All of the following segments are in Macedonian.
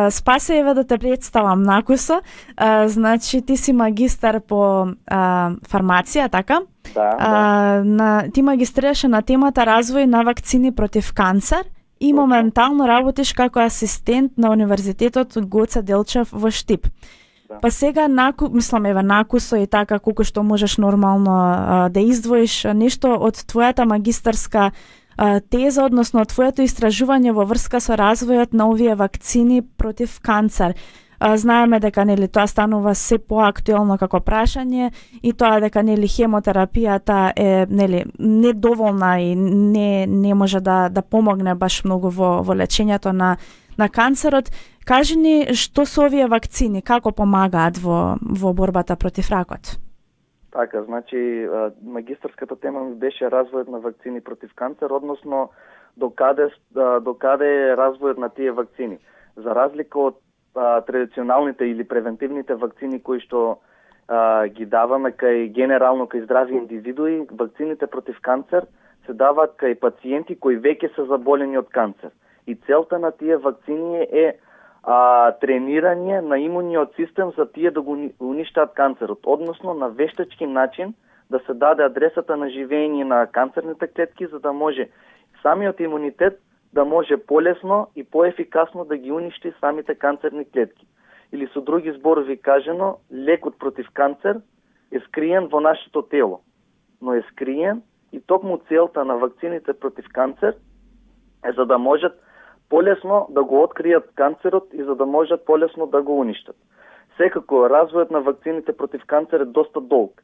Спасе, еве да те представам накусо. Значи, ти си магистар по фармација, така? Да. Ти магистрираше на темата развој на вакцини против канцер и Точно. моментално работиш како асистент на Универзитетот Гоце Делчев во Штип. Да. Па сега, накусо и така, колку што можеш нормално да издвоиш нешто од твојата магистарска теза, односно од твоето истражување во врска со развојот на овие вакцини против канцер. Знаеме дека тоа станува се поактуелно како прашање и тоа дека хемотерапијата е недоволна и не може да помогне баш многу во лечењето на канцерот. Кажи ни, што се овие вакцини, како помагаат во борбата против ракот? Така, значи магистарската тема ми беше развојот на вакцини против канцер, односно докаде е развојот на тие вакцини. За разлика од традиционалните или превентивните вакцини кои што ги даваме генерално кај здрави индивидуи, вакцините против канцер се даваат кај пациенти кои веќе се заболени од канцер. И целта на тие вакцини е тренирање на имуниот систем за тие да го уништат канцерот, односно на вештачки начин да се даде адресата на живење на канцерните клетки, за да може самиот имунитет да може полесно и поефикасно да ги уништи самите канцерни клетки. Или со други зборови кажено, лекот против канцер е скриен во нашето тело, но е скриен и токму целта на вакцините против канцер е за да можат полесно да го откријат канцерот и за да можат полесно да го уништат. Секако, развојот на вакцините против канцер е доста долг.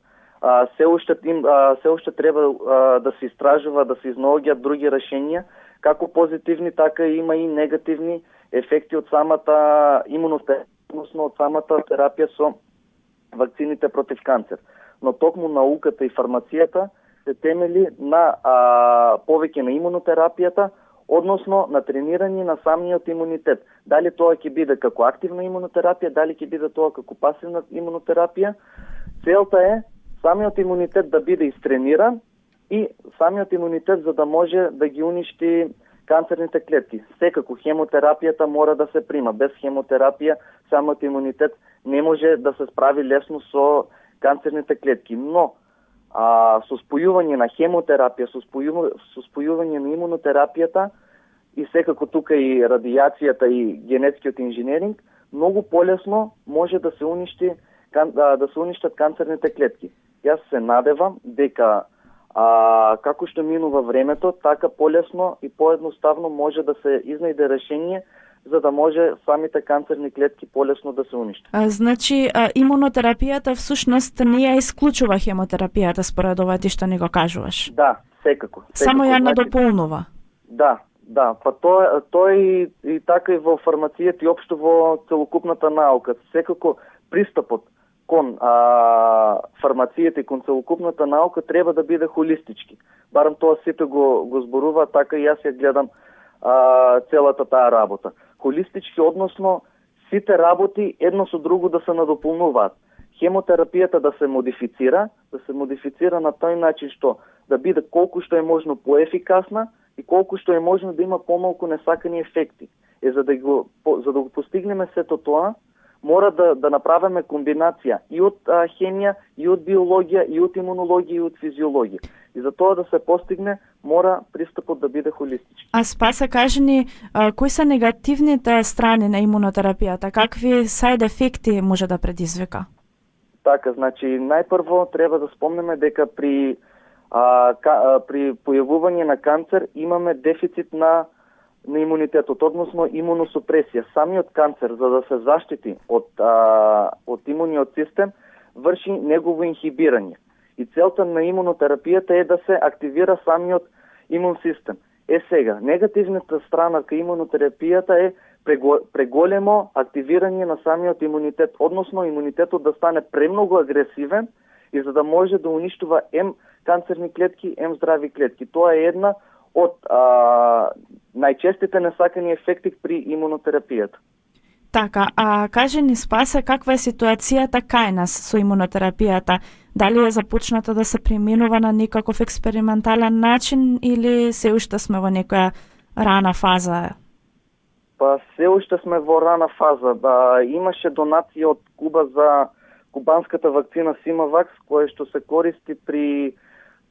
Се уште треба да се истражува, да се изнаоѓаат други решенија, како позитивни, така има и негативни ефекти од самата имунотерапија, односно од самата терапија со вакцините против канцер. Но токму науката и фармацијата се темели на повеќе на имунотерапијата, односно на тренирање на самиот имунитет. Дали тоа ќе биде како активна имунотерапија, дали ќе биде тоа како пасивна имунотерапија. Целта е самиот имунитет да биде истрениран и самиот имунитет за да може да ги уништи канцерните клетки. Секако хемотерапијата мора да се прима. Без хемотерапија самиот имунитет не може да се справи лесно со канцерните клетки. Но со спојување на хемотерапија, со спојување на имунотерапијата и секако тука и радијацијата и генетскиот инженеринг, многу полесно може да се уништат канцерните клетки. Јас се надевам дека како што минува времето, така полесно и поедноставно може да се изнајде решение за да може самите канцерни клетки полесно да се уништат. Значи, имунотерапијата всушност не ја исклучува хемотерапијата според ова ти што ни го кажуваш? Да, секако. Само ја надополнува? Да. Па тоа и така и во фармацијата и општо во целокупната наука. Секако пристапот кон фармацијата и кон целокупната наука треба да биде холистички. Барам тоа сите го зборува, така и јас ја гледам целата таа работа. Холистички, односно сите работи едно со друго да се надополнуваат. Хемотерапијата да се модифицира на тој начин што да биде колку што е можно поефикасна и колку што е можно да има помалку несакани ефекти. За да го постигнеме сето тоа, мора да направиме комбинација и од хемија, и од биологија, и од имунологија, и од физиологија. И за тоа да се постигне, мора пристапот да биде холистички. Спаса, кажи ни, кои се негативните страни на имунотерапијата? Какви сайд ефекти може да предизвика? Така, значи, најпрво треба да спомнеме дека при појавување на канцер имаме дефицит на имунитетот, односно имуносупресија. Самиот канцер, за да се заштити од имуниот систем, врши негово инхибирање. И целта на имунотерапијата е да се активира самиот имун систем. Сега, негативната страна кај имунотерапијата е преголемо активирање на самиот имунитет, односно имунитетот да стане премногу агресивен и за да може да уништува ем канцерни клетки, ем здрави клетки. Тоа е една од најчестите несакани ефекти при имунотерапијата. Така, кажи ни, Спасе, каква е ситуацијата кај нас со имунотерапијата? Дали е започната да се применува на некаков експериментален начин или се уште сме во некоја рана фаза? Па се уште сме во рана фаза. Имаше донација од Куба за кубанската вакцина Симавакс, која што се користи при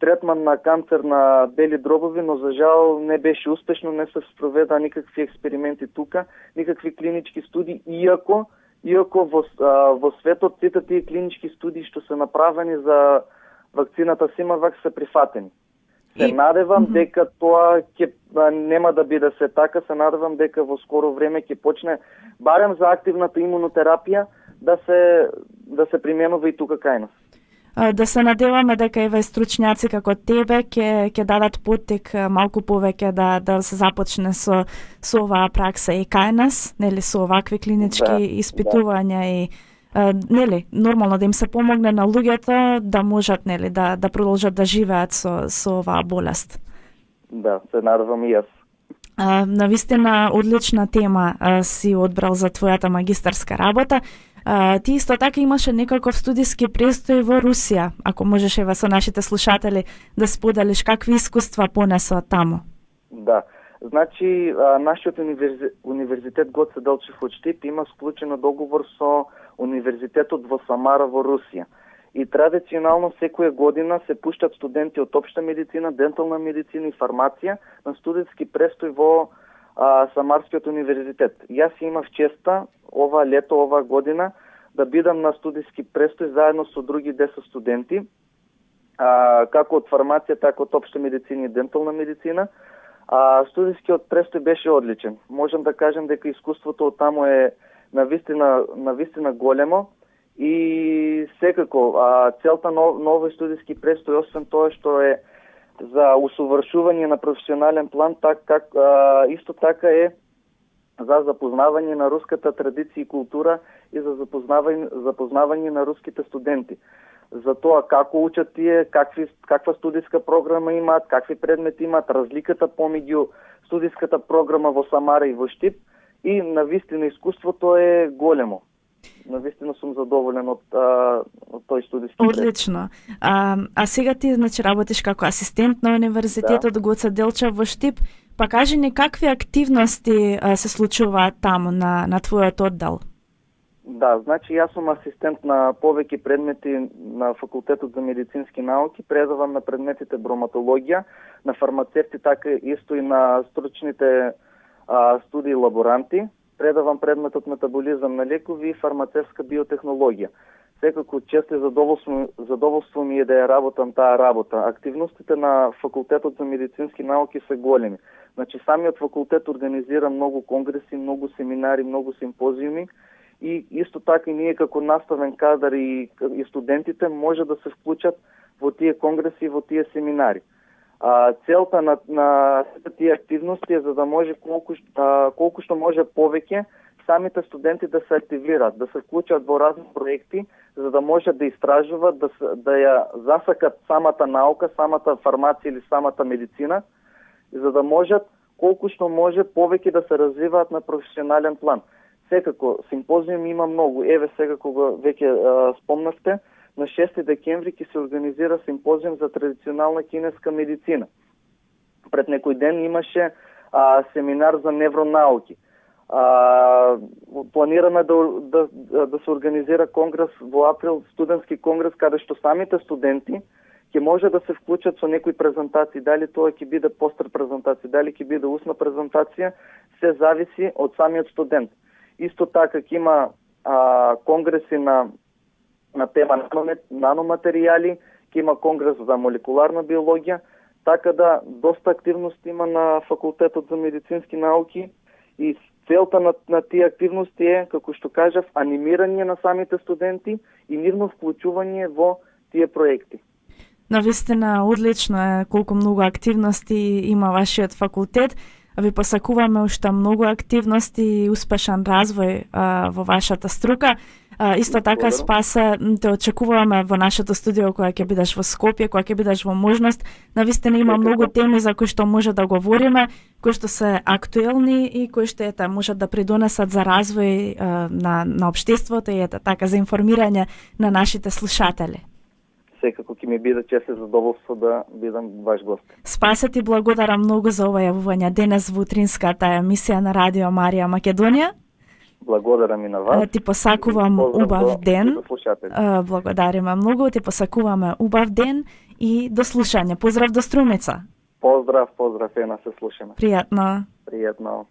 третман на канцер на бели дробови, но за жал не беше успешно, не се спроведа никакви експерименти тука, никакви клинички студии, иако во светот сите тие клинички студии што се направени за вакцината Симавакс се прифатени. Се надевам дека тоа нема да биде се така, се надевам дека во скоро време ќе почне барем за активната имунотерапија да се применува и тука кај нас. Да се надеваме дека еве стручњаци како тебе ќе дадат поттик малку повеќе да се започне со оваа пракса и кај нас, нели, со овакви клинички испитувања и нели, нормално да им се помогне на луѓето да можат, нели, да продолжат да живеат со оваа болест. Да, се надевам и јас. Навистина одлична тема си одбрал за твојата магистарска работа. Ти исто така имаше некаков студиски престој во Русија. Ако можеш ева со нашите слушатели да споделиш какви искуства понесоа таму. Да. Значи, нашиот универзитет Гоце Делчев од Штип има склучено договор со универзитетот во Самара во Русија. И традиционално секоја година се пуштат студенти од општа медицина, дентална медицина и фармација на студентски престој во Самарскиот универзитет. Јас имав честа ова лето, ова година, да бидам на студиски престој заедно со други 10 студенти, како од фармација, така од општа медицина и дентална медицина. Студискиот престој беше одличен. Можам да кажем дека искуството од таму е навистина големо и секако целта на овој студиски престој, освен тоа што е за усовршување на професионален план, исто така е за запознавање на руската традиција и култура и за запознавање на руските студенти. За тоа како учат тие, каква студиска програма имаат, какви предмети имаат, разликата помеѓу студиската програма во Самара и во Штип, и навистина искуството е големо. Навистина сум задоволен од тој студиски пред. Одлично. А сега ти, значи, работиш како асистент на универзитетот Гоце Делчев во Штип, па кажи ни какви активности се случуваат таму на твојот оддел? Да, значи јас сум асистент на повеќе предмети на факултетот за медицински науки, предавам на предметите броматологија, на фармацевти, така исто и на стручните студии лаборанти. Предавам предметот метаболизам на лекови и фармацевска биотехнологија. Секако чест и задоволство ми е да ја работам таа работа. Активностите на факултетот за медицински науки се големи. Значи самиот факултет организира многу конгреси, многу семинари, многу симпозиуми и исто така и ние како наставен кадар и студентите може да се вклучат во тие конгреси и во тие семинари. Целта на тие активности е за да може колку што може повеќе самите студенти да се активираат, да се вклучат во разни проекти, за да можат да истражуваат, да ја засакат самата наука, самата фармација или самата медицина, за да можат колку што може повеќе да се развиваат на професионален план. Секако, симпозиум има многу. Еве сега кога веќе спомнавте, на 6 декември ќе се организира симпозиум за традиционална кинеска медицина. Пред некој ден имаше семинар за невронауки. Планираме да се организира конгрес во април, студентски конгрес, каде што самите студенти ќе може да се вклучат со некои презентации. Дали тоа ќе биде постер презентација, дали ќе биде устна презентација, се зависи од самиот студент. Исто така ќе има конгреси на тема наноматеријали, ќе има конгрес за молекуларна биологија, така да доста активности има на факултетот за медицински науки и целта на тие активности е, како што кажав, анимирање на самите студенти и нивно вклучување во тие проекти. Навистина, одлично е колку многу активности има вашиот факултет. Ви посакуваме уште многу активности и успешен развој во вашата струка. Исто така, Спасе, те очекуваме во нашето студио кога ќе бидеш во Скопје, кога ќе бидеш во можност. Навистина има многу теми за кои што може да говориме, кои што се актуелни и кои што можат да придонесат за развој на општеството и така за информирање на нашите слушатели. секако ќе ми биде чест и задоволство да бидам ваш гост. Спасе ти благодарам многу за ова јавување денес во утринската емисија на Радио Марија Македонија. Благодарам и на вас. Ти посакувам Поздрав убав ден. до слушатели. Благодариме многу, ти посакуваме убав ден и до слушање. Поздрав до Струмица. Поздрав, ена се слушаме. Пријатно. Пријатно.